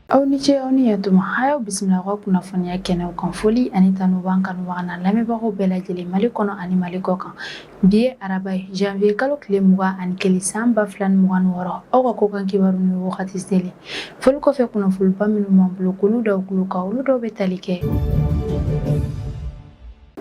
Aw ni ce aw ni yatuma hayaw bisimila ka kunnafoniya kɛnɛw kan foli ani tanu b'an kanubaga na lamɛnbagaw bɛɛ lajɛlen Mali kɔnɔ ani Mali kɔ kan. Bi ye araba ye janvier kalo tile 21 san 2026 aw ka kɔkan kibaru ni wagati selen. Foli kɔfɛ kunnafoniba minnu b'an bolo k'olu da kulo kan olu dɔw bɛ tali kɛ.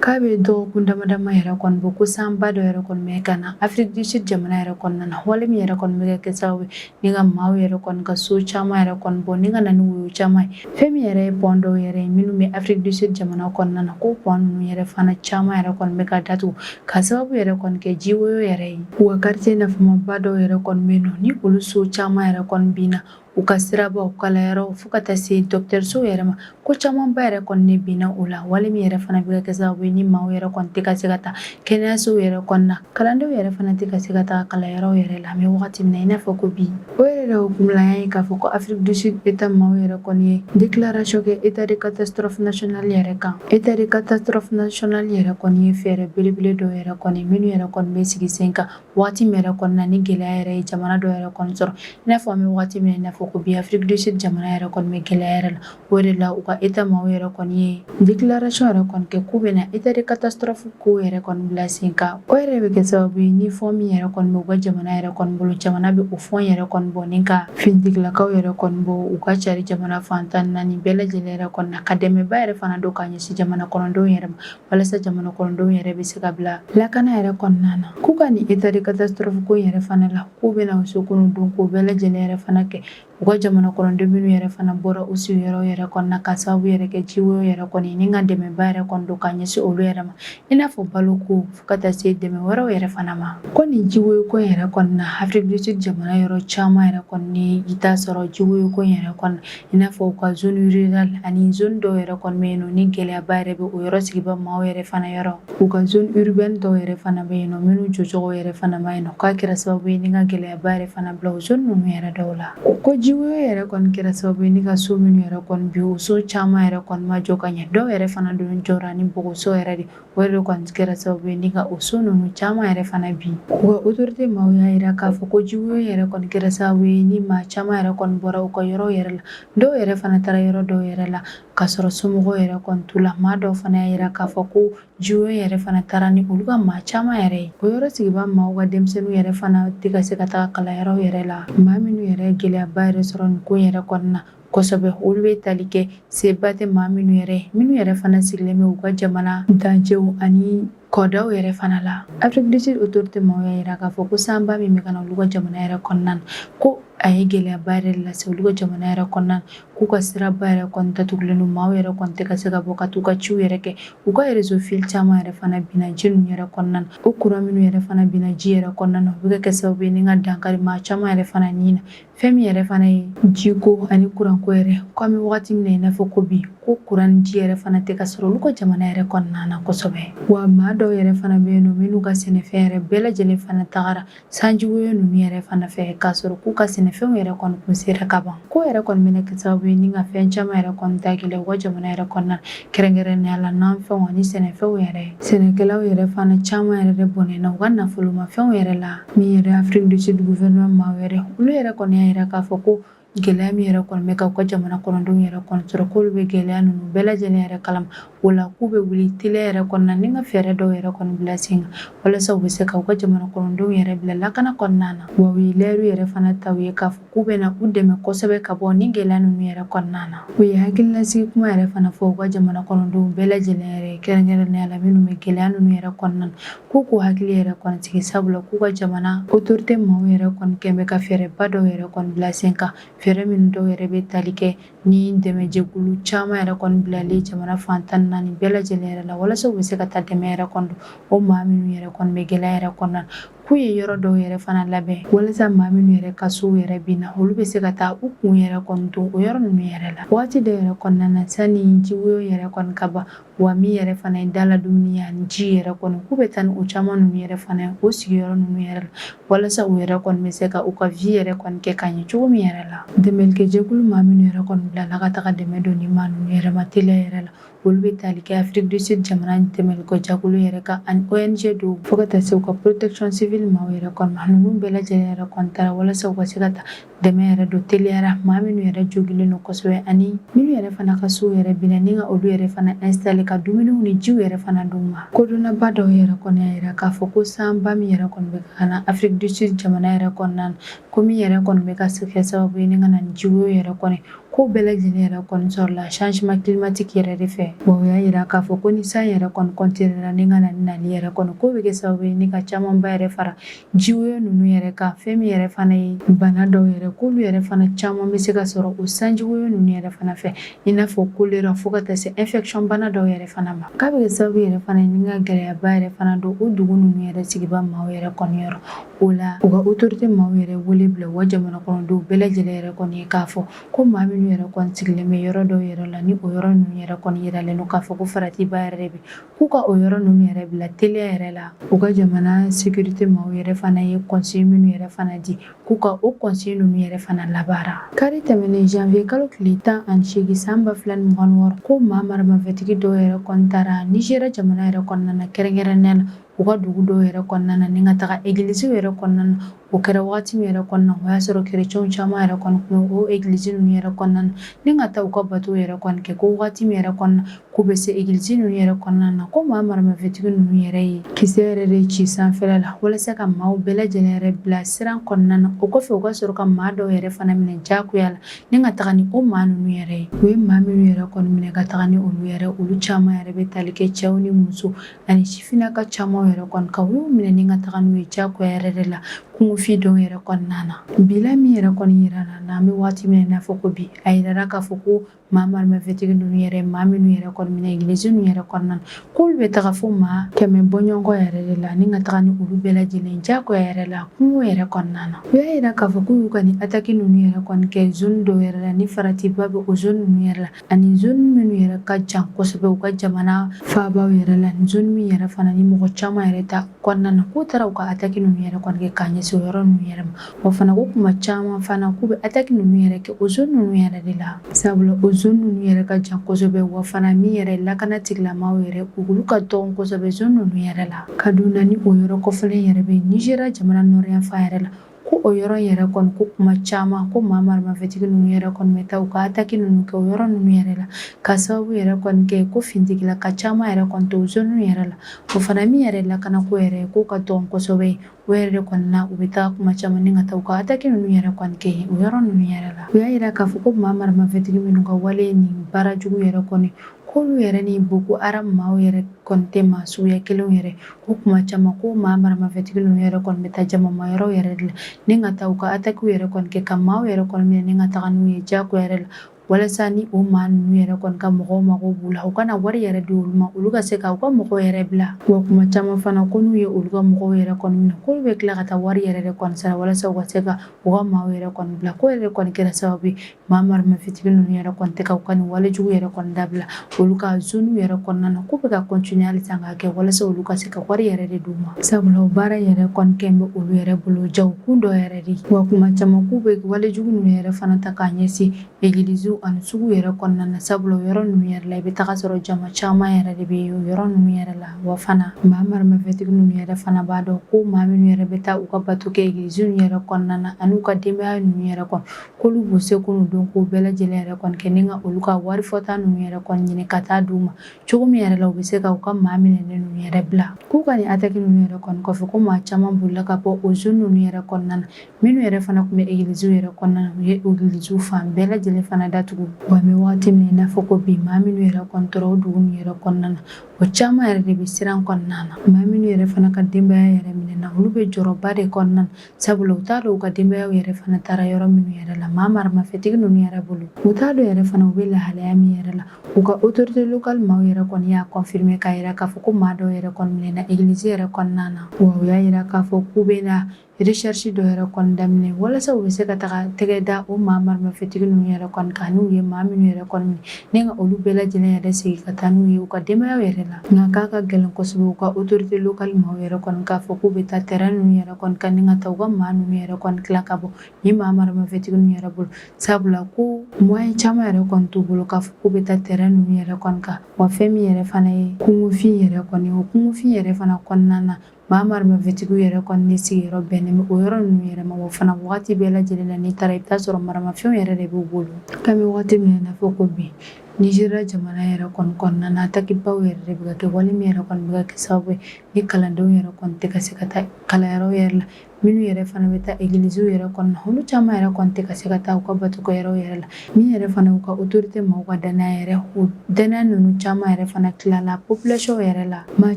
K'a bɛ dɔgɔkun damadama yɛrɛ kɔni bɔ ko sanba dɔ yɛrɛ kɔni bɛ ka na Afrique du Sud jamana yɛrɛ kɔnɔna na wale min yɛrɛ kɔni bɛ kɛ sababu ni ka maaw yɛrɛ kɔni ka so caman yɛrɛ kɔni bɔ ni ka na ni woyo caman ye. Fɛn min yɛrɛ ye pont dɔw yɛrɛ ye minnu bɛ Afrique du Sud jamana kɔnɔna na ko pont ninnu yɛrɛ fana caman yɛrɛ kɔni bɛ ka datugu ka sababu yɛrɛ kɔni kɛ jiwoyo yɛrɛ ye. Wa quartier nafamaba dɔw yɛrɛ kɔni bɛ yen nɔ ni olu so caman yɛrɛ kɔni binna u ka sirabaw kalayɔrɔw fo ka taa se dɔgɔtɔrɔso yɛrɛ ma ko camanba yɛrɛ kɔni ne binna o la wale min yɛrɛ fana bɛ kɛ sababu ye ni maaw yɛrɛ kɔni tɛ ka se ka taa kɛnɛyasow yɛrɛ kɔnɔna na kalandenw yɛrɛ fana tɛ ka se ka taa kalanyɔrɔw yɛrɛ la mɛ wagati min na i n'a fɔ ko bi o yɛrɛ de hukumu la an y'a ye k'a fɔ ko Afrique du Sud État maaw yɛrɛ kɔni ye déclaration kɛ état de catastrophe nationale yɛrɛ kan. État de catastrophe nationale yɛrɛ kɔni ye fɛɛrɛ belebele dɔw yɛrɛ kɔni minnu yɛrɛ kɔni bɛ sigi sen kan wagati min yɛrɛ kɔni na ni gɛlɛya yɛrɛ ye jamana dɔ yɛrɛ kɔni sɔrɔ i n'a fɔ an bɛ wagati min na i n'a fɔ ko bi Afrique du Sud jamana yɛrɛ kɔni bɛ gɛlɛya yɛrɛ la o de la u ka état maaw yɛrɛ kɔni ye déclaration yɛrɛ kɔni kɛ k'u bɛna état de catastrophe ko yɛrɛ kɔni bila sen kan o yɛrɛ bɛ kɛ sababu ye ni fɔn min yɛrɛ kɔni bɛ u ka jamana yɛrɛ kɔni bolo jamana bɛ o fɔn yɛrɛ kɔni bɔ ni ka finitigilakaw yɛrɛ kɔni bɔ u ka cari jamana fantan naani bɛɛ lajɛlen yɛrɛ kɔni na ka dɛmɛba yɛrɛ fana don k'a ɲɛsin jamana kɔnɔdenw yɛrɛ ma walasa jamana kɔnɔdenw yɛrɛ bɛ se ka bila lakana yɛrɛ kɔnɔna na k'u ka ni état de catastrophe ko yɛrɛ fana la k'u bɛna o sokunu don k'o bɛɛ lajɛlen yɛrɛ fana kɛ u ka jamana kɔnɔden minnu yɛrɛ fana bɔra u sigiyɔrɔ yɛrɛ kɔnɔna ka sababu yɛrɛ kɛ jiwoyo yɛrɛ kɔni ni ka dɛmɛba yɛrɛ kɔni don k'a ɲɛsin olu yɛrɛ ma i n'a fɔ baloko fo ka taa se dɛmɛ wɛrɛw yɛrɛ fana ma ko nin jiwoyo ko yɛrɛ kɔni na Afrique du Sud jamana yɔrɔ caman yɛrɛ kɔni ni i t'a sɔrɔ jiwoyo ko yɛrɛ kɔni i n'a fɔ u ka zone rurale ani zone dɔw yɛrɛ kɔni bɛ yen nɔ ni gɛlɛyaba yɛrɛ bɛ o yɔrɔ sigiba maaw yɛrɛ fana yɔrɔ u ka zone urbaine dɔw yɛrɛ fana bɛ yen nɔ minnu jɔcogo yɛrɛ fana ma yen nɔ k'a kɛra sababu ye ni ka gɛlɛyaba yɛrɛ fana bila o zone ninnu yɛrɛ dɔw la ko jiwoyo yɛrɛ kɔni kɛra sababu ye ni ka so minnu yɛrɛ kɔni bi o so caman yɛrɛ kɔni ma jɔ ka ɲɛ dɔw yɛrɛ fana don jɔra ni bɔgɔso yɛrɛ de o de kɔni kɛra sababu ye ni ka o so ninnu caman yɛrɛ fana bi wa autorité maaw y'a yira k'a fɔ ko jiwoyo yɛrɛ kɔni kɛra sababu ye ni maa caman yɛrɛ kɔni bɔra u ka yɔrɔ yɛrɛ la dɔw yɛrɛ fana taara yɔrɔ dɔw yɛrɛ la k'a sɔrɔ somɔgɔw yɛrɛ kɔni t'u la maa dɔw fana y'a yira k'a fɔ ko jiwoyo yɛrɛ fana taara ni olu ka maa caman yɛrɛ ye o yɔrɔ sigiba maaw ka denmisɛnninw yɛrɛ fana tɛ ka se ka taga kalanyɔrɔw yɛrɛ la maa minnu yɛrɛ gɛlɛyaba yɛrɛ sɔrɔ nin ko yɛrɛ kɔnɔna na kosɛbɛ olu bɛ tali kɛ seba tɛ maa minnu yɛrɛ fana sigilen bɛ u ka jamana dancɛw ani kɔdaw yɛrɛ fana la Afrique du Sud autorité maaw y'a yira k'a fɔ ko sanba min bɛ ka na olu ka jamana yɛrɛ kɔnɔna na ko a ye gɛlɛyaba yɛrɛ lase olu ka jamana yɛrɛ kɔnɔna na k'u ka siraba yɛrɛ kɔni datugulen don maaw yɛrɛ kɔni tɛ ka se ka bɔ ka t'u ka ciw yɛrɛ kɛ u ka réseau fil caman yɛrɛ fana binna ji ninnu yɛrɛ kɔnɔna na o courant minnu yɛrɛ fana binna ji yɛrɛ kɔnɔna na o bɛ kɛ sababu ye ni ka dankari maa caman yɛrɛ fana ni na fɛn min yɛrɛ fana ye jiko ani courant ko yɛrɛ ko an bɛ wagati min na i n'a fɔ ko bi ko courant ni ji yɛrɛ fana tɛ ka sɔrɔ olu ka jamana yɛrɛ kɔnɔna na kosɛbɛ wa maa dɔw yɛrɛ fana bɛ yen nɔ minnu ka sɛnɛfɛn yɛrɛ bɛɛ lajɛlen fana tagara sanjiwoyo ninnu yɛrɛ fana fɛ k'a sɔrɔ k'u ka sɛnɛfɛnw yɛrɛ kɔni kun sera ka ban ko yɛrɛ kɔni bɛna kɛ sababu ye ni ka fɛn caman yɛrɛ kɔni ta gɛlɛya u ka jamana yɛrɛ kɔnɔna na kɛrɛnkɛrɛnnenya la nanfɛnw ani sɛnɛfɛnw yɛrɛ sɛnɛkɛlaw yɛrɛ fana caman yɛrɛ de bɔnɛna u ka nafolomafɛnw yɛrɛ la min yɛrɛ Afrique du Sud gouvernement maaw yɛrɛ olu yɛrɛ kɔni y'a yira k'a fɔ ko gɛlɛya min yɛrɛ kɔni bɛ ka u ka jamana kɔnɔdenw yɛrɛ kɔni sɔrɔ k'olu bɛ gɛlɛya ninnu bɛɛ lajɛlen yɛrɛ kalama o la k'u bɛ wuli teliya yɛrɛ kɔnɔna ni ka fɛɛrɛ dɔw yɛrɛ kɔni bila sen kan walasa u bɛ se ka u ka jamana kɔnɔdenw yɛrɛ bila lakana kɔnɔna na wa u ye lɛriw yɛrɛ fana ta u ye k'a fɔ k'u bɛna u dɛmɛ kosɛbɛ ka bɔ ni gɛlɛya ninnu yɛrɛ kɔnɔna na u ye hakililasigi kuma yɛrɛ fana fɔ u ka jamana kɔnɔdenw bɛɛ lajɛlen yɛrɛ kɛrɛnkɛrɛnnenya la minnu bɛ gɛlɛya ninnu yɛrɛ kɔnɔna na k'u k'u hakili yɛrɛ kɔni sigi sabula k'u ka jamana autorité maaw yɛrɛ kɔni kɛn bɛ ka fɛɛrɛba dɔw yɛrɛ kɔni bila sen kan fɛɛrɛ minnu dɔw yɛrɛ bɛ tali kɛ ni dɛmɛjɛkulu caman yɛrɛ kɔni bilalen jamana fantan naani bɛɛ lajɛlen yɛrɛ la walasa u bɛ se ka taa dɛmɛ yɛrɛ kɔni don o maa minnu yɛrɛ kɔni bɛ gɛlɛya yɛrɛ kɔnɔna na k'u ye yɔrɔ dɔw yɛrɛ fana labɛn walasa maa minnu yɛrɛ ka sow yɛrɛ binna olu bɛ se ka taa u kun yɛrɛ kɔni don o yɔrɔ ninnu yɛrɛ la waati dɔ yɛrɛ kɔnɔna na sanni jiwoyo yɛrɛ kɔni ka ban wa min yɛrɛ fana ye dala dumuni ani ji yɛrɛ kɔni k'u bɛ taa ni o caman ninnu yɛrɛ fana ye o sigiyɔrɔ ninnu yɛrɛ la walasa u yɛrɛ kɔni bɛ se ka u ka vie yɛrɛ kɔni kɛ ka ɲɛ cogo min yɛrɛ la dɛmɛlikɛjɛkulu maa minnu yɛrɛ kɔni bilala ka taga dɛmɛ don ni maa ninnu yɛrɛ ma teliya yɛrɛ la olu bɛ tali kɛ Afrique du Sud jamana dɛmɛliko jɛkulu yɛrɛ kan ani ONG dɔw fo ka taa se u ka protection civile maaw yɛrɛ kɔni ma ninnu bɛɛ lajɛlen yɛrɛ kɔni taara walasa u ka se ka taa dɛmɛ yɛrɛ don teliyara maa minnu yɛrɛ jogilen don kosɛbɛ ani minnu yɛrɛ fana ka sow yɛrɛ binna ni ka olu yɛrɛ fana installer ka dumuniw ni jiw yɛrɛ fana d'u ma kodɔnnaba dɔw yɛrɛ kɔni y'a yira k'a fɔ ko sanba min yɛrɛ kɔni bɛ ka na Afrique du Sud jamana yɛrɛ kɔnɔna na ko min yɛrɛ kɔni bɛ ka kɛ sababu ye ni ka na ni jiwoyo yɛrɛ kɔni ko bɛɛ lajɛlen yɛrɛ kɔni sɔrɔla changement climatique yɛrɛ de fɛ wa o y'a yira k'a fɔ ko ni san yɛrɛ kɔni continuera ni ka na ni nali yɛrɛ kɔni ko bɛ kɛ sababu ye ni ka camanba yɛrɛ fara jiwoyo ninnu yɛrɛ kan fɛn min yɛrɛ fana ye bana dɔw yɛrɛ k'olu yɛrɛ fana caman bɛ se ka sɔrɔ o sanjiwoyo ninnu yɛrɛ fana fɛ i n'a fɔ choléra fo ka taa se infection bana dɔw yɛrɛ fana ma k'a bɛ kɛ sababu yɛrɛ fana ye ni ka gɛlɛyaba yɛrɛ fana don o dugu ninnu yɛrɛ sigiba maaw yɛrɛ kɔni yɔrɔ o la u ka autorité maaw yɛrɛ wele bila u ka jamana kɔnɔdenw bɛɛ lajɛlen yɛrɛ kɔni ye k'a fɔ ko maa minnu yɛrɛ kɔni sigilen bɛ yɔrɔ dɔw yɛrɛ la ni o yɔrɔ ninnu yɛrɛ kɔni yiralen don k'a fɔ ko faratiba yɛrɛ de bɛ k'u ka o yɔrɔ ninnu yɛrɛ bila teliya yɛrɛ la u ka jamana sécurité maaw yɛrɛ fana ye conseil minnu yɛrɛ fana di k'u ka o conseil ninnu yɛrɛ fana labaara kari tɛmɛnen janvier kalo tile 18 san 2026 ko maa maramafɛtigi dɔw yɛrɛ kɔni taara Nigéria jamana yɛrɛ kɔnɔna na kɛrɛnkɛrɛnnenya la u ka dugu dɔw yɛrɛ kɔnɔna na ni ka taga église yɛrɛ kɔnɔna na o kɛra wagati min yɛrɛ kɔnɔna o y'a sɔrɔ chrétien caman yɛrɛ kɔni kun o église ninnu yɛrɛ kɔnɔna na ni ka taa u ka bateau yɛrɛ kɔni kɛ ko wagati min yɛrɛ kɔnɔna k'u bɛ se église ninnu yɛrɛ kɔnɔna na ko maa maramafɛtigi ninnu yɛrɛ ye kisɛ yɛrɛ de ci sanfɛla la walasa ka maaw bɛɛ lajɛlen yɛrɛ bila siran kɔnɔna na o kɔfɛ u ka sɔrɔ ka maa dɔw yɛrɛ fana minɛ jagoya la ni ka taga ni o maa ninnu yɛrɛ ye u ye maa minnu yɛrɛ kɔni minɛ ka taga ni olu yɛrɛ olu caman yɛrɛ bɛ tali kɛ cɛw ni muso ani sifinnaka caman yɛrɛ kɔni ka u y'u minɛ ni ka taga n'u ye jagoya yɛrɛ de la kungofi dɔw yɛrɛ kɔnɔna na bila min yɛrɛ kɔni yirana na an bɛ waati min na i n'a fɔ ko bi a yirara k'a fɔ ko maa maramafɛtigi ninnu yɛrɛ maa minnu yɛrɛ kɔni minɛ église ninnu yɛrɛ kɔnɔna na k'olu bɛ taga fo maa 100 bɔɲɔgɔnkɔ yɛrɛ de la ni ka taga ni olu bɛɛ lajɛlen jagoya yɛrɛ la kungo yɛrɛ kɔnɔna na u y'a yira k'a fɔ k'u y'u ka nin attaque ninnu yɛrɛ kɔni kɛ zone dɔw yɛrɛ la ni faratiba bɛ o zone ninnu yɛrɛ la ani zone minnu yɛrɛ ka jan kosɛbɛ u ka jamana faabaw yɛrɛ la ni zone min yɛrɛ fana ni mɔgɔ caman yɛrɛ ta kɔnɔna na k'u taara u ka attaque ninnu yɛrɛ kɔni kɛ k'a ɲɛsin o yɔrɔ ninnu yɛrɛ ma wa fana ko kuma caman fana k'u bɛ attaque ninnu yɛrɛ kɛ o zone ninnu yɛrɛ de la sabula o zone ninnu yɛrɛ ka jan kosɛbɛ wa fana min yɛrɛ lakana tigilamaaw yɛrɛ olu ka dɔgɔn kosɛbɛ zone ninnu yɛrɛ la ka don na ni o yɔrɔ kɔfɛlen yɛrɛ bɛ Nigéria jamana nord-yan-fan yɛrɛ la ko o yɔrɔ yɛrɛ kɔni ko kuma caman ko maa maramafɛtigi ninnu yɛrɛ kɔni bɛ taa u ka attaque ninnu kɛ o yɔrɔ ninnu yɛrɛ la ka sababu yɛrɛ kɔni kɛ ko fintigila ka caman yɛrɛ kɔni to o zone yɛrɛ la o fana min yɛrɛ lakanako yɛrɛ k'o ka dɔgɔn kosɛbɛ o yɛrɛ de kɔni na u bɛ taa kuma caman ni ka taa u ka attaque ninnu yɛrɛ kɔni kɛ o yɔrɔ ninnu yɛrɛ la u y'a yira k'a fɔ ko maa maramafɛtigi minnu ka wale nin baara jugu yɛrɛ kɔni k'olu yɛrɛ ni Boko Haram maaw yɛrɛ kɔni tɛ maa suguya kelenw yɛrɛ ko kuma caman ko maa maramafɛtigi ninnu yɛrɛ kɔni bɛ taa jamama yɔrɔw yɛrɛ de la ni ka taa u ka attaque yɛrɛ kɔni kɛ ka maaw yɛrɛ kɔni minɛ ni ka taga n'u ye jagoya yɛrɛ la walasa ni o maa ninnu yɛrɛ kɔni ka mɔgɔw mago b'u la u kana wari yɛrɛ di olu ma olu ka se ka u ka mɔgɔw yɛrɛ bila wa kuma caman fana ko n'u ye olu ka mɔgɔw yɛrɛ kɔni minɛ k'olu bɛ tila ka taa wari yɛrɛ de kɔni sara walasa u ka se ka u ka maaw yɛrɛ kɔni bila ko yɛrɛ kɔni kɛra sababu ye maa maramafɛtigi ninnu yɛrɛ kɔni tɛ ka u ka nin wale jugu yɛrɛ kɔni dabila olu ka zone yɛrɛ kɔnɔna na k'u bɛ ka continuer halisa k'a kɛ walasa olu ka se ka wari yɛrɛ de d'u ma sabula o baara yɛrɛ kɔni kɛ bɛ olu yɛrɛ bolo jagokun dɔ yɛrɛ de wa kuma caman k'u bɛ wale jugu ninnu yɛrɛ fana ta k'a ɲɛsin église ani sugu yɛrɛ kɔnɔna na sabula o yɔrɔ ninnu yɛrɛ la i bɛ taga sɔrɔ jama caman yɛrɛ de bɛ o yɔrɔ ninnu yɛrɛ la wa fana maa maramafɛtigi ninnu yɛrɛ fana b'a dɔn ko maa minnu yɛrɛ bɛ taa u ka bateau kɛ église ninnu yɛrɛ kɔnɔna na ani u ka denbaya ninnu yɛrɛ kɔnɔ k'olu b'u seko n'u dɔn k'o bɛɛ lajɛlen yɛrɛ kɔni kɛ ni ka olu ka wari fɔta ninnu yɛrɛ kɔni ɲini ka taa d'u ma cogo min yɛrɛ la u bɛ se ka u ka maa minɛnen ninnu yɛrɛ bila k'u ka nin attaque ninnu yɛrɛ kɔni kɔfɛ ko maa caman bolila ka bɔ o zone ninnu yɛrɛ kɔnɔna na minnu yɛrɛ fana tun bɛ église yɛrɛ kɔnɔna na u ye église fan bɛɛ lajɛlen fana datugu wa an bɛ wagati min na i n'a fɔ ko bi maa minnu yɛrɛ kɔni tora o dugu ninnu yɛrɛ kɔnɔna na o caman yɛrɛ de bɛ siran kɔnɔna na maa minnu yɛrɛ fana ka denbaya yɛrɛ minɛna olu bɛ jɔrɔba de kɔnɔna na sabula u t'a dɔn u ka denbayaw yɛrɛ fana taara yɔrɔ minnu yɛrɛ la maa maramafɛtigi ninnu yɛrɛ bolo u t'a dɔn yɛrɛ fana u bɛ lahalaya min yɛrɛ la u ka autorité locale maaw yɛrɛ kɔni y'a confirmer k'a yira k'a fɔ ko maa dɔw yɛrɛ kɔni minɛna église yɛrɛ kɔnɔna na wa u y'a yira k'a fɔ k'u bɛ na recherche dɔ yɛrɛ kɔni daminɛ walasa u bɛ se ka taga tɛgɛ da o maa marimafɛtigi ninnu yɛrɛ kɔni kan n'u ye maa minnu yɛrɛ kɔni minɛ ni ka olu bɛɛ lajɛlen yɛrɛ sigi ka taa n'u ye u ka denbayaw yɛrɛ la nka k'a ka gɛlɛn kosɛbɛ u ka autorité locale maaw yɛrɛ kɔni k'a fɔ k'u bɛ taa terrain ninnu yɛrɛ kɔni kan ni ka taa u ka maa ninnu yɛrɛ kɔni tila ka bɔ ni maa marimafɛtigi ninnu yɛrɛ bolo sabula ko moyen caman yɛrɛ kɔni t'u bolo k'a fɔ k'u bɛ taa terrain ninnu yɛrɛ kɔni kan wa fɛn min yɛrɛ fana ye kungofin yɛrɛ kɔni o kungofin yɛrɛ fana kɔnɔna na maa marimafɛtigiw yɛrɛ kɔni ni sigiyɔrɔ bɛnnen bɛ o yɔrɔ ninnu yɛrɛ ma wa fana wagati bɛɛ lajɛlen na n'i taara i bɛ taa sɔrɔ maramafɛnw yɛrɛ de b'u bolo kabini wagati min na i n'a fɔ ko bi Nizeriya jamana yɛrɛ kɔni kɔnɔna na attaquebaw yɛrɛ de bɛ ka kɛ wale min yɛrɛ kɔni bɛ ka kɛ sababu ye ni kalandenw yɛrɛ kɔni tɛ ka se ka taa kalanyɔrɔ yɛrɛ la minnu yɛrɛ fana bɛ taa egiliziw yɛrɛ kɔnɔ na olu caman yɛrɛ kɔni tɛ ka se ka taa u ka batokɛyɔrɔw yɛrɛ la min yɛrɛ fana y'u ka autorité maaw ka danaya yɛrɛ o danaya ninnu caman yɛrɛ fana tilala population yɛrɛ la maa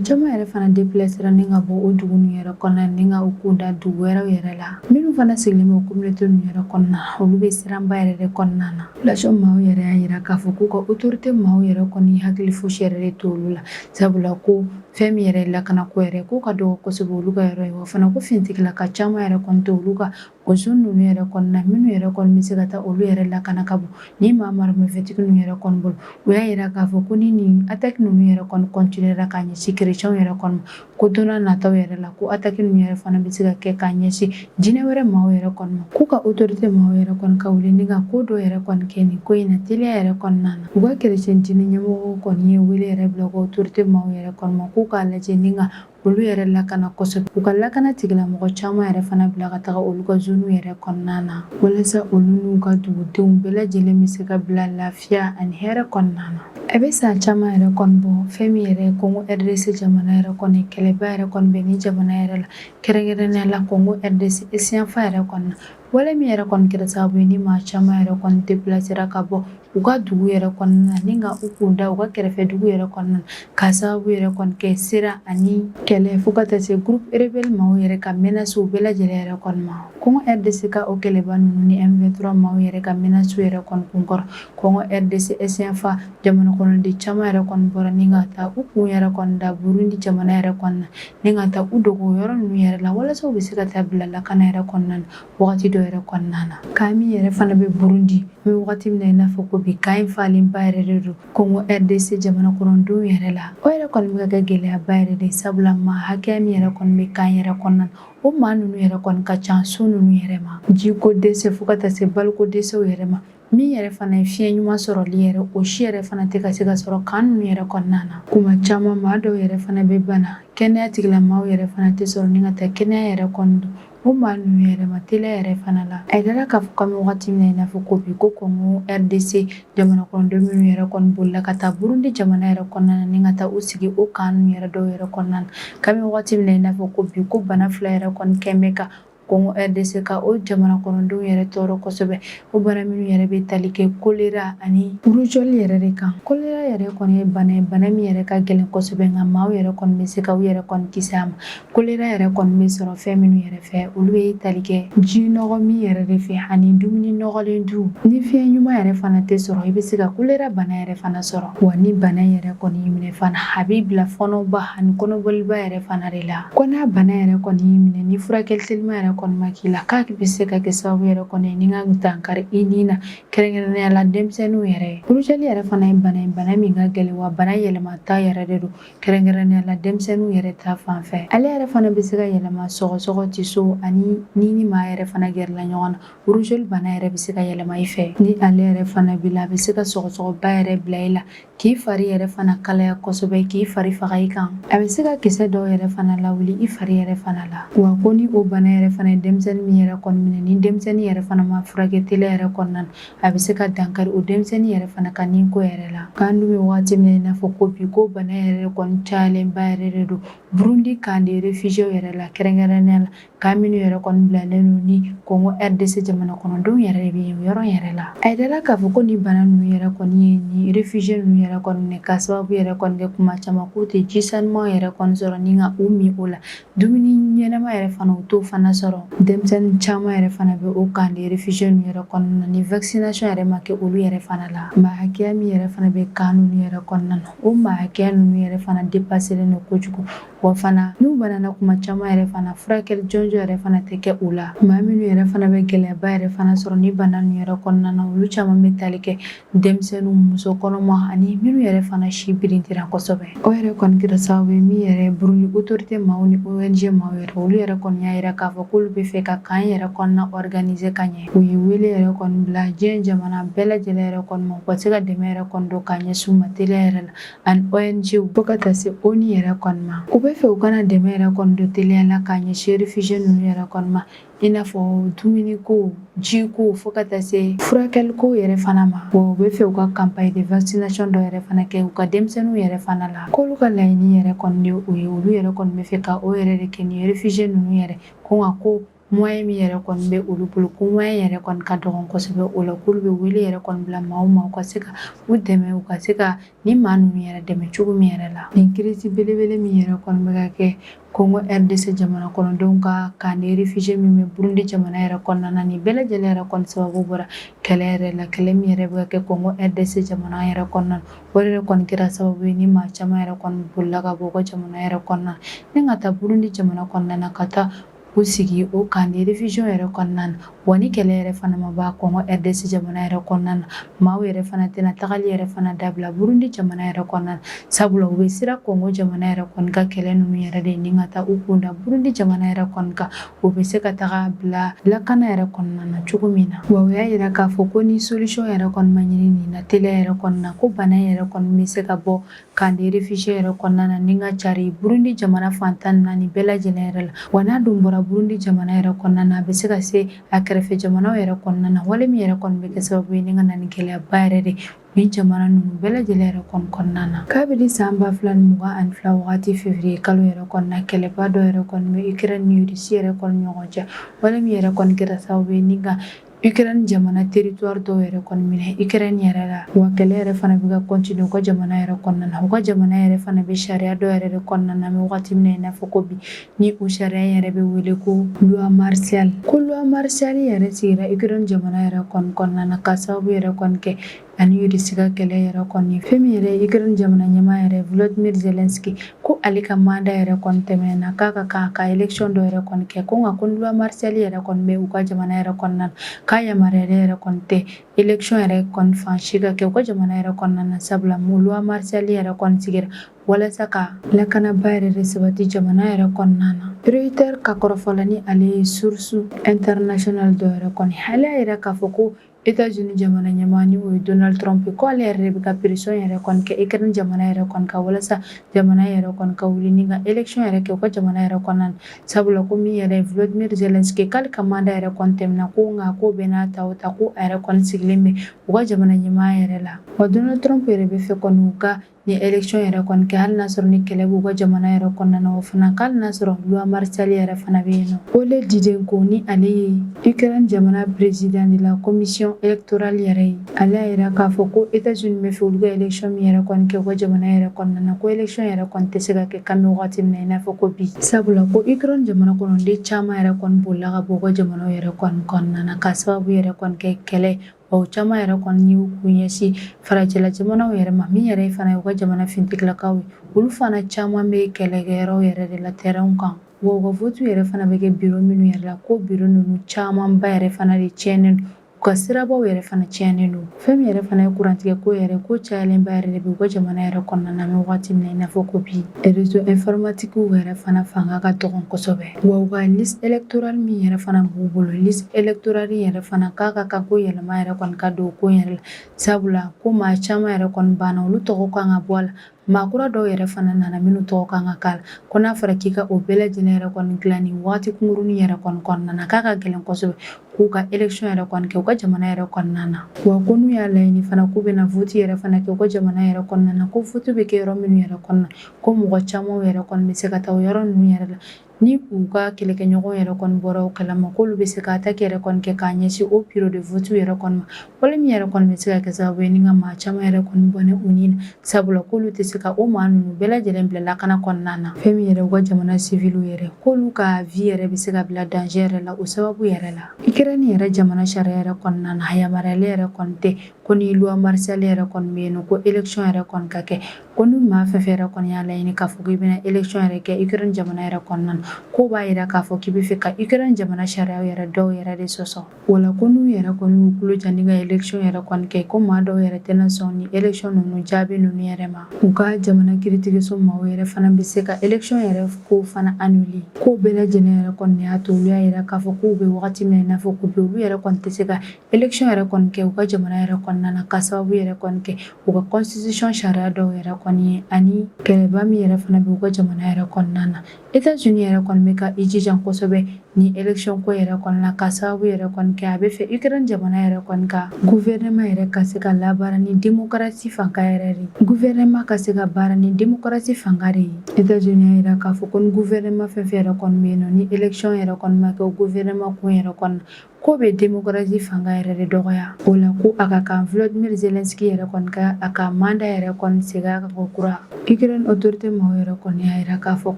caman yɛrɛ fana déplacera ni ka bɔ o dugu ninnu yɛrɛ kɔnɔna ni ka u kunda dugu wɛrɛw yɛrɛ la minnu fana sigilen bɛ o communauté ninnu yɛrɛ kɔnɔna na olu bɛ siranba yɛrɛ de kɔnɔna na population maaw yɛrɛ y'a yira k'a fɔ k'u ka autorité maaw yɛrɛ kɔni hakili fosi yɛrɛ de t'olu la sabula ko fɛn min yɛrɛ ye lakanako yɛrɛ k'o ka dɔgɔ kosɛbɛ olu ka yɔrɔ ye wa fana ko fintigilaka caman yɛrɛ kɔni tɛ olu ka o zone ninnu yɛrɛ kɔni na minnu yɛrɛ kɔni bɛ se ka taa olu yɛrɛ lakana ka bɔ ni maa marimafɛtigi ninnu yɛrɛ kɔni bolo u y'a yira k'a fɔ ko ni nin attaque ninnu yɛrɛ kɔni continuera k'a ɲɛsin chrétienw yɛrɛ kɔni ma ko don n'a nataw yɛrɛ la ko attaque ninnu yɛrɛ fana bɛ se ka kɛ k'a ɲɛsin diinɛ wɛrɛ maaw yɛrɛ kɔni ma k'u ka autorité maaw yɛrɛ kɔni ka wuli ni ka ko dɔ yɛrɛ kɔni kɛ nin ko in na teliya yɛrɛ kɔnɔna na u ka chrétien diinɛ ɲɛmɔgɔw kɔni ye wele yɛrɛ bila ko autorité maaw yɛrɛ kɔni ma k'u k'a lajɛ ni ka olu yɛrɛ lakana kosɛbɛ u ka lakana tigilamɔgɔ caman yɛrɛ fana bila ka taga olu ka zone yɛrɛ kɔnɔna na walasa olu n'u ka dugudenw bɛɛ lajɛlen bɛ se ka bila lafiya ani hɛrɛ kɔnɔna na a bɛ san caman yɛrɛ kɔni bɔ fɛn min yɛrɛ Congo RDC jamana yɛrɛ kɔni kɛlɛba yɛrɛ kɔni bɛ ni jamana yɛrɛ la kɛrɛnkɛrɛnnenya la Congo RDC esiyanfa yɛrɛ kɔni na wale min yɛrɛ kɔni kɛra sababu ye ni maa caman yɛrɛ kɔni déplacera ka bɔ u ka dugu yɛrɛ kɔnɔna na ni ka u kun da u ka kɛrɛfɛ dugu yɛrɛ kɔnɔna na k'a sababu yɛrɛ kɔni kɛ sira ani kɛlɛ fo ka taa se groupe rebelle maaw yɛrɛ ka menace bɛɛ lajɛlen yɛrɛ kɔni ma Congo RDC ka o kɛlɛba ninnu ni M23 maaw yɛrɛ ka menace yɛrɛ kɔni kun kɔrɔ Congo RDC esiyanfa jamana kɔnɔden caman yɛrɛ kɔni bɔra ni ka taa u kun yɛrɛ kɔni da Burundi jamana yɛrɛ kɔnɔna na ni ka taa u dogo o yɔrɔ ninnu yɛrɛ la walasa u bɛ se ka taa bila lakana yɛrɛ kɔnɔna na wagati dɔ yɛrɛ kɔnɔna na ka min yɛrɛ fana bɛ Burundi n bɛ wagati min na i n'a fɔ ko bi ka in falenba yɛrɛ de don Congo RDC jamana kɔnɔdenw yɛrɛ la o yɛrɛ kɔni bɛ ka kɛ gɛlɛyaba yɛrɛ de sabula maa hakɛya min yɛrɛ kɔni bɛ kan yɛrɛ kɔnɔna na o maa ninnu yɛrɛ kɔni ka ca so ninnu yɛrɛ ma jiko dɛsɛ fo ka taa se baloko dɛsɛw yɛrɛ ma min yɛrɛ fana ye fiɲɛ ɲuman sɔrɔli yɛrɛ o si yɛrɛ fana tɛ ka se ka sɔrɔ kan ninnu yɛrɛ kɔnɔna na kuma caman maa dɔw yɛrɛ fana bɛ bana kɛnɛya tigilamaaw yɛrɛ fana tɛ sɔrɔ ni ka taa kɛnɛya yɛrɛ kɔni don o maa ninnu yɛrɛ ma teliya yɛrɛ fana la a yirala k'a fɔ k'an bɛ wagati min na i n'a fɔ ko bi ko Congo RDC jamana kɔnɔden minnu yɛrɛ kɔni bolila ka taa Burundi jamana yɛrɛ kɔnɔna na ni ka taa u sigi o kan ninnu yɛrɛ dɔw yɛrɛ kɔnɔna na kabini wagati min na i n'a fɔ ko bi ko bana fila yɛrɛ kɔni kɛn bɛ ka Congo RDC ka o jamana kɔnɔdenw yɛrɛ tɔɔrɔ kosɛbɛ o bana minnu yɛrɛ bɛ tali kɛ choléra ani rougeole yɛrɛ de kan choléra yɛrɛ kɔni ye bana ye bana min yɛrɛ ka gɛlɛn kosɛbɛ nka maaw yɛrɛ kɔni bɛ se ka u yɛrɛ kɔni kisi a ma choléra yɛrɛ kɔni bɛ sɔrɔ fɛn minnu yɛrɛ fɛ olu bɛ tali kɛ ji nɔgɔ min yɛrɛ de fɛ ani dumuni nɔgɔlen dun ni fiɲɛ ɲuman yɛrɛ fana tɛ sɔrɔ i bɛ se ka choléra bana yɛrɛ fana sɔrɔ wa ni bana yɛrɛ kɔni y'i minɛ fana a b'i bila fɔnɔba ani kɔnɔbɔliba yɛrɛ fana de la ko n'a bana yɛrɛ kɔni y'i minɛ ni furakɛli telima yɛrɛ kɔni ma k'i la k'a bɛ se ka kɛ sababu yɛrɛ kɔni ye ni ka dankari i ni na kɛrɛnkɛrɛnnenya la denmisɛnninw yɛrɛ ye rougeole yɛrɛ fana ye bana min ka gɛlɛn wa bana yɛlɛmata yɛrɛ de don kɛrɛnkɛrɛnnenya la denmisɛnninw yɛrɛ ta fanfɛ ale yɛrɛ fana bɛ se ka yɛlɛma sɔgɔsɔgɔ tiso ani ni maa yɛrɛ fana gɛrɛla ɲɔgɔn na rougeole bana yɛrɛ bɛ se ka yɛlɛma i fɛ ni ale yɛrɛ fana b'i la a bɛ se ka sɔgɔsɔgɔba yɛrɛ bila i la k'i fari yɛrɛ fana kalaya kosɛbɛ k'i fari faga i kan a bɛ se ka kisɛ dɔw yɛrɛ fana lawuli i fari yɛrɛ fana la wa ko ni o bana yɛrɛ fana ye denmisɛnnin min yɛrɛ kɔni minɛ ni denmisɛnnin yɛrɛ fana ma furakɛ teliya yɛrɛ kɔnɔna na a bɛ se ka dankari o denmisɛnnin yɛrɛ fana ka ni ko yɛrɛ la k'an dun bɛ wagati min na i n'a fɔ ko bi ko bana yɛrɛ kɔni cayalenba yɛrɛ de don Burundi kan de réfugiés yɛrɛ la kɛrɛnkɛrɛnnenya la kan minnu yɛrɛ kɔni bilalen don ni Congo RDC jamana kɔnɔdenw yɛrɛ de bɛ yen o yɔrɔ yɛrɛ la a yirala k'a fɔ ko ni bana ninnu yɛrɛ kɔni ye ni réfugiés ninnu yɛrɛ kɔni minɛ k'a sababu yɛrɛ kɔni kɛ kuma caman k'u tɛ ji sanuman yɛrɛ kɔni sɔrɔ ni ka u min o la dumuni ɲɛnama yɛrɛ fana u t'o fana sɔrɔ sɔrɔ denmisɛnnin caman yɛrɛ fana bɛ o kan de réfugié ninnu yɛrɛ kɔnɔna na ni vaccination yɛrɛ ma kɛ olu yɛrɛ fana la maa hakɛya min yɛrɛ fana bɛ kan ninnu yɛrɛ kɔnɔna na o maa hakɛya ninnu yɛrɛ fana dépasselen don kojugu wa fana n'u banana kuma caman yɛrɛ fana furakɛli jɔnjɔn yɛrɛ fana tɛ kɛ u la maa minnu yɛrɛ fana bɛ gɛlɛyaba yɛrɛ fana sɔrɔ ni bana ninnu yɛrɛ kɔnɔna na olu caman bɛ tali kɛ denmisɛnninw muso kɔnɔma ani minnu yɛrɛ fana si birintira kosɛbɛ o yɛrɛ kɔni kɛra sababu ye min yɛrɛ Burundi autorité maaw ni ONG maaw yɛrɛ olu yɛrɛ kɔni y'a yira k'a fɔ k'olu bɛ fɛ ka kan yɛrɛ kɔnɔna organiser ka ɲɛ u ye wele yɛrɛ kɔni bila diɲɛ jamana bɛɛ lajɛlen yɛrɛ kɔni ma u ka se ka dɛmɛ yɛrɛ kɔni don ka ɲɛsin u ma teliya yɛrɛ la ani ONG fo ka taa se ONU yɛrɛ kɔni ma u bɛ fɛ u kana dɛmɛ yɛrɛ kɔni don teliya la ka ɲɛsin réfugié ninnu yɛrɛ kɔni ma i n'a fɔ dumuniko jiko fo ka taa se furakɛliko yɛrɛ fana ma wa u bɛ fɛ u ka campagne de vaccination dɔ yɛrɛ fana kɛ u ka denmisɛnninw yɛrɛ fana la k'olu ka laɲini yɛrɛ kɔni de o ye olu yɛrɛ kɔni bɛ fɛ ka o yɛrɛ de kɛ ni réfugié ninnu yɛrɛ ko nka ko moyen min yɛrɛ kɔni bɛ olu bolo ko moyen yɛrɛ kɔni ka dɔgɔ kosɛbɛ o la k'olu bɛ wele yɛrɛ kɔni bila maaw ma u ka se ka u dɛmɛ u ka se ka ni maa ninnu yɛrɛ dɛmɛ cogo min yɛrɛ la nin crise belebele min yɛrɛ kɔni bɛ ka kɛ Congo RDC jamana kɔnɔdenw ka kan de réfugié min bɛ Burundi jamana yɛrɛ kɔnɔna na nin bɛɛ lajɛlen yɛrɛ kɔni sababu bɔra kɛlɛ yɛrɛ la kɛlɛ min yɛrɛ bɛ ka kɛ Congo RDC jamana yɛrɛ kɔnɔna na o yɛrɛ kɔni kɛra sababu ye ni maa caman yɛrɛ kɔni bolila ka bɔ u ka jamana yɛrɛ kɔnɔna na ni ka taa Burundi jamana kɔnɔna na ka taa u sigi o kan de réfugié yɛrɛ kɔnɔna na wa ni kɛlɛ yɛrɛ fana ma ban Congo RDC jamana yɛrɛ kɔnɔna na maaw yɛrɛ fana tɛna tagali yɛrɛ fana dabila Burundi jamana yɛrɛ kɔnɔna na sabula u bɛ siran Congo jamana yɛrɛ kɔni ka kɛlɛ ninnu yɛrɛ de ni ka taa u kunda Burundi jamana yɛrɛ kɔni kan u bɛ se ka taga bila lakana yɛrɛ kɔnɔna na cogo min na wa u y'a yira k'a fɔ ko ni solution yɛrɛ kɔni ma ɲini nin na teliya yɛrɛ kɔnɔna na ko bana yɛrɛ kɔni bɛ se ka bɔ kan de réfugié yɛrɛ kɔnɔna na ni ka cari Burundi jamana fan 14 bɛɛ lajɛlen yɛrɛ la wa n'a dun bɔra Burundi jamana yɛrɛ kɔnɔna na a bɛ se ka se a kɛrɛfɛ jamanaw yɛrɛ kɔnɔna na wale min yɛrɛ kɔni bɛ kɛ sababu ye ni ka na ni gɛlɛyaba yɛrɛ de nin jamana ninnu bɛɛ lajɛlen yɛrɛ kɔni kɔnɔna na kabini san 2022 wagati février kalo yɛrɛ kɔnɔna kɛlɛba dɔ yɛrɛ kɔni bɛ Ukraine ni Russie yɛrɛ kɔni ɲɔgɔn cɛ wale min yɛrɛ kɔni kɛra sababu ye ni ka Ukraine jamana territoire dɔw yɛrɛ kɔni minɛ Ukraine yɛrɛ la wa kɛlɛ yɛrɛ fana bɛ ka continuer u ka jamana yɛrɛ kɔnɔna na u ka jamana yɛrɛ fana bɛ sariya dɔ yɛrɛ de kɔnɔna na mɛ wagati min na i n'a fɔ ko bi ni o sariya yɛrɛ bɛ wele ko loi martiale ko loi martiale yɛrɛ sigira Ukraine jamana yɛrɛ kɔni kɔnɔna na ka sababu yɛrɛ kɔni kɛ ani Russie ka kɛlɛ yɛrɛ kɔni fɛn min yɛrɛ Ukraine jamana ɲɛmaa yɛrɛ Volodymyr Zelensky ko ale ka mandat yɛrɛ kɔni tɛmɛna k'a ka kan ka élection dɔ yɛrɛ kɔni kɛ ko nka ko loi martiale yɛrɛ kɔni bɛ u ka jamana yɛrɛ kɔnɔna na k'a yamaruyalen yɛrɛ kɔni tɛ élection yɛrɛ kɔni fan si ka kɛ u ka jamana yɛrɛ kɔnɔna na sabula loi martiale yɛrɛ kɔni sigira walasa ka lakanaba yɛrɛ de sabati jamana yɛrɛ kɔnɔna na Reuters ka kɔrɔfɔla ni ale ye source international dɔ yɛrɛ kɔni ale y'a yira k'a fɔ ko États-Unis jamana ɲɛmaa ni o ye Donald Trump ko ale yɛrɛ de bɛ ka pression yɛrɛ kɔni kɛ Ukraine jamana yɛrɛ kɔni ka walasa jamana yɛrɛ kɔni ka wuli ni ka élection yɛrɛ kɛ u ka jamana yɛrɛ kɔnɔna na sabula ko min yɛrɛ Volodymyr Zelensky k'ale ka mandat yɛrɛ kɔni tɛmɛna ko nka ko bɛɛ n'a ta o ta ko a yɛrɛ kɔni sigilen bɛ u ka jamana ɲɛmaa yɛrɛ la wa Donald Trump yɛrɛ bɛ fɛ kɔni u ka ni élection yɛrɛ kɔni kɛ hali n'a sɔrɔ ni kɛlɛ b'u ka jamana yɛrɛ kɔnɔna na o fana hali n'a sɔrɔ loi martiale yɛrɛ fana bɛ yen nɔ Ole Didenko ni ale ye Ukraine jamana président de la commission électorale yɛrɛ ye ale y'a yira k'a fɔ ko États-Unis bɛ fɛ olu ka élection min yɛrɛ kɔni kɛ u ka jamana yɛrɛ kɔnɔna na ko élection yɛrɛ kɔni tɛ se ka kɛ kan bɛ wagati min na i n'a fɔ ko bi sabula ko Ukraine jamana kɔnɔden caman yɛrɛ kɔni bolila ka bɔ u ka jamanaw yɛrɛ kɔni kɔnɔna na k'a sababu yɛrɛ kɔni kɛ kɛlɛ o caman yɛrɛ kɔni y'u kun ɲɛsin farajɛla jamanaw yɛrɛ ma min yɛrɛ fana ye u ka jamana fintigilakaw ye olu fana caman bɛ kɛlɛkɛyɔrɔ yɛrɛ de la terrain kan wa u ka vote yɛrɛ fana bɛ kɛ bureau minnu yɛrɛ la ko bureau ninnu camanba yɛrɛ fana de tiɲɛnen don u ka sirabaw yɛrɛ fana tiɲɛnen don fɛn min yɛrɛ fana ye kurantigɛ ko yɛrɛ ko cayalenba yɛrɛ de bɛ u ka jamana yɛrɛ kɔnɔna na mɛ wagati min na i n'a fɔ ko bi réseau informatique yɛrɛ fana fanga ka dɔgɔ kosɛbɛ wa u ka liste électorale min yɛrɛ fana b'u bolo liste électorale yɛrɛ fana k'a ka kan ko yɛlɛma yɛrɛ kɔni ka don o ko yɛrɛ la sabula ko maa caman yɛrɛ kɔni banna olu tɔgɔ kan ka bɔ a la maakura dɔw yɛrɛ fana nana minnu tɔgɔ kan ka k'a la ko n'a fɔra k'i ka o bɛɛ lajɛlen yɛrɛ kɔni dilan nin wagati kunkurunin yɛrɛ kɔni kɔnɔna na k'a ka gɛlɛn kosɛbɛ k'u ka élection yɛrɛ kɔni kɛ u ka jamana yɛrɛ kɔnɔna na wa ko n'u y'a laɲini fana k'u bɛna vote yɛrɛ fana kɛ u ka jamana yɛrɛ kɔnɔna na ko vote bɛ kɛ yɔrɔ minnu yɛrɛ kɔnɔna ko mɔgɔ caman yɛrɛ kɔni bɛ se ka taa o yɔrɔ ninnu yɛrɛ la ni u ka kɛlɛkɛɲɔgɔn yɛrɛ kɔni bɔra o kalama k'olu bɛ se ka attaque yɛrɛ kɔni kɛ k'a ɲɛsin o bureau de vote yɛrɛ kɔni ma wale min yɛrɛ kɔni bɛ se ka kɛ sababu ye ni ka maa caman yɛrɛ kɔni bɔnɛ u ni na sabula k'olu tɛ se ka o maa ninnu bɛɛ lajɛlen bila lakana kɔnɔna na fɛn min yɛrɛ u ka jamana civil yɛrɛ k'olu ka vie yɛrɛ bɛ se ka bila danger yɛrɛ la o sababu yɛrɛ la Ukraine yɛrɛ jamana sariya yɛrɛ kɔnɔna na a yamaruyalen yɛrɛ kɔni tɛ ko ni loi martiale yɛrɛ kɔni bɛ yen nɔ ko élection yɛrɛ kɔni ka kɛ ko ni maa fɛn fɛn yɛrɛ kɔni y'a laɲini k'a fɔ k'i bɛna élection yɛrɛ kɛ Ukraine jamana yɛrɛ kɔnɔna na ko b'a yira k'a fɔ k'i bɛ fɛ ka Ukraine jamana sariyaw yɛrɛ dɔw yɛrɛ de sɔsɔ wala ko n'u yɛrɛ kɔni y'u tulo jan ni ka élection yɛrɛ kɔni kɛ ko maa dɔw yɛrɛ tɛna sɔn ni élection ninnu jaabi ninnu yɛrɛ ma u ka jamana kiritigiso maaw yɛrɛ fana bɛ se ka élection yɛrɛ ko fana annulé ko bɛɛ lajɛlen yɛrɛ kɔni y'a to olu y'a yira k'a fɔ k'u bɛ wagati min na i n'a fɔ ko bi olu yɛrɛ kɔni tɛ se ka élection yɛrɛ kɔni kɛ u ka jamana yɛrɛ kɔnɔna na ka sababu yɛrɛ kɔni kɛ u ka constitution sariya dɔw yɛrɛ kɔni ye ani kɛlɛba min yɛrɛ fana bɛ u ka jamana yɛrɛ kɔnɔna na États-Unis yɛrɛ kɔni bɛ ka i jija kosɛbɛ ni élection ko yɛrɛ kɔni na ka sababu yɛrɛ kɔni kɛ a bɛ fɛ Ukraine jamana yɛrɛ kɔni ka gouvernement yɛrɛ ka se ka labaara ni démocratie fanga yɛrɛ de gouvernement ka se ka baara ni démocratie fanga de ye États-Unis y'a yira k'a fɔ ko ni gouvernement fɛn fɛn yɛrɛ kɔni bɛ yen nɔ ni élection yɛrɛ kɔni ma kɛ o gouvernement kun yɛrɛ kɔni na ko bɛ démocratie fanga yɛrɛ de dɔgɔya o la ko a ka kan Volodymyr Zelensky yɛrɛ kɔni ka a ka mandat yɛrɛ kɔni segin a kan ko kura Ukraine autorité maaw yɛrɛ kɔni y'a yira k'a fɔ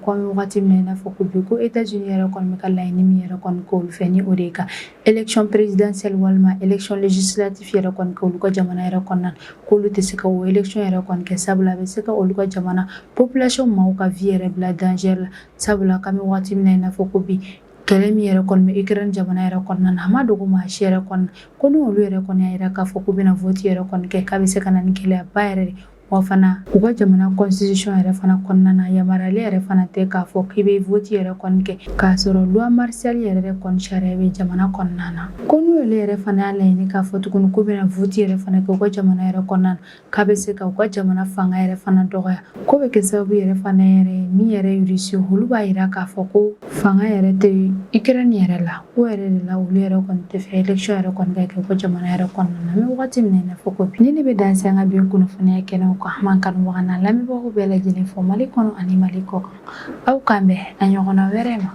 ko an bɛ wagati min na i n'a fɔ ko bi ko États-Unis yɛrɛ kɔni bɛ ka laɲini min yɛrɛ kɔni k'olu fɛ ni o de ye ka élection présidentielle walima élection législative yɛrɛ kɔni kɛ olu ka jamana yɛrɛ kɔnɔna na k'olu tɛ se ka o élection yɛrɛ kɔni kɛ sabula a bɛ se ka olu ka jamana population maaw ka vie yɛrɛ bila danger la sabula k'an bɛ wagati min na i n'a fɔ ko bi kɛlɛ min yɛrɛ kɔni bɛ Ukraine jamana yɛrɛ kɔnɔna na a ma dogo maa si yɛrɛ kɔnɔna ko ni olu yɛrɛ kɔni y'a yira k'a fɔ k'u bɛna vote yɛrɛ kɔni kɛ k'a bɛ se ka na ni gɛlɛyaba yɛrɛ de wa fana u ka jamana constitution yɛrɛ fana kɔnɔna na yamaruyalen yɛrɛ fana tɛ k'a fɔ k'i bɛ vote yɛrɛ kɔni kɛ k'a sɔrɔ loi martiale yɛrɛ de kɔni sariya bɛ jamana kɔnɔna na ko n'u yɛrɛ fana y'a laɲini k'a fɔ tuguni k'u bɛna vote yɛrɛ fana kɛ u ka jamana yɛrɛ kɔnɔna na k'a bɛ se ka u ka jamana fanga yɛrɛ fana dɔgɔya ko bɛ kɛ sababu yɛrɛ fana yɛrɛ min yɛrɛ ye Russie olu b'a yira k'a fɔ ko fanga yɛrɛ tɛ Ukraine yɛrɛ la o yɛrɛ de la olu yɛrɛ kɔni tɛ fɛ élection yɛrɛ kɔni ka kɛ u ka jamana yɛrɛ kɔnɔna na an bɛ wagati min na i n'a fɔ ko bi ni ne bɛ dan se an ka bi kunnafoniya kɛnɛw kan an m'an kanubaga n'a lamɛnbagaw bɛɛ lajɛlen fɔ Mali kɔnɔ ani Mali kɔ kan aw k'an bɛn a ɲɔgɔnna wɛrɛ ma